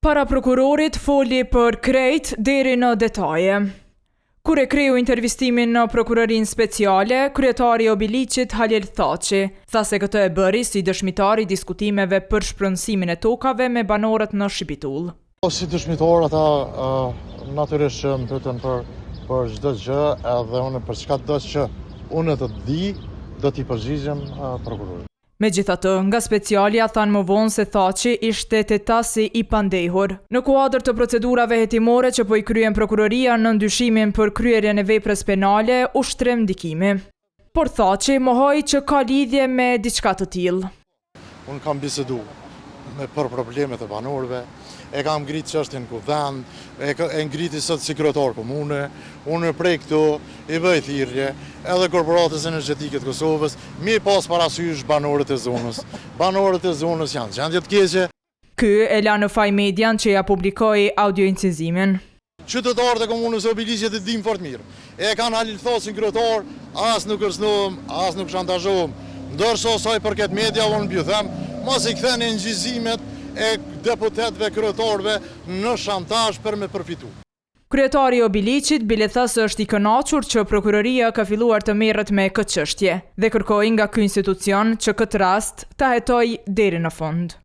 Para prokurorit foli për krejt deri në detaje. Kur e kreu intervistimin në prokurorinë speciale, kryetari i Obiliqit Halil Thaçi tha se këtë e bëri si dëshmitar i diskutimeve për shpronësimin e tokave me banorët në Shqipitull. Si dëshmitar ata natyrisht që më pyeten për çdo gjë, edhe unë për çka do që unë të di, do t'i përgjigjem prokurorit. Megjithatë, nga specialja thanë më vonë se Thaçi ishte tetasi i pandehur. Në kuadër të procedurave hetimore që po i kryen prokuroria në ndyshimin për kryerjen e veprës penale, ushtrim ndikimi. Por Thaçi mohoi që ka lidhje me diçka të tillë. Unë kam bisedu për problemet e banorëve, e kam ngritë çështjen kuvend, e ngriti sot si kryetar komune, unë prej këtu i bëj thirrje edhe korporatës energjetike të Kosovës, mi pas parasysh banorët e zonës. Banorët e zonës janë gjendje të keqe. Ky e la në faj median që ja publikoi audioincizimin. Qytetarët e komunës së Obiliqit e dinë fort mirë. E kanë Halil Thaçin kryetar, as nuk kërcënohem, as nuk shantazhohem. Ndërsa sa i përket media, unë ju them, mos i ktheni ngjizimet e deputetëve kryetarëve në shantazh për me përfitu. Kryetari i Obiliqit bile tha se është i kënaqur që prokuroria ka filluar të merret me këtë çështje dhe kërkoi nga ky institucion që këtë rast ta hetojë deri në fund.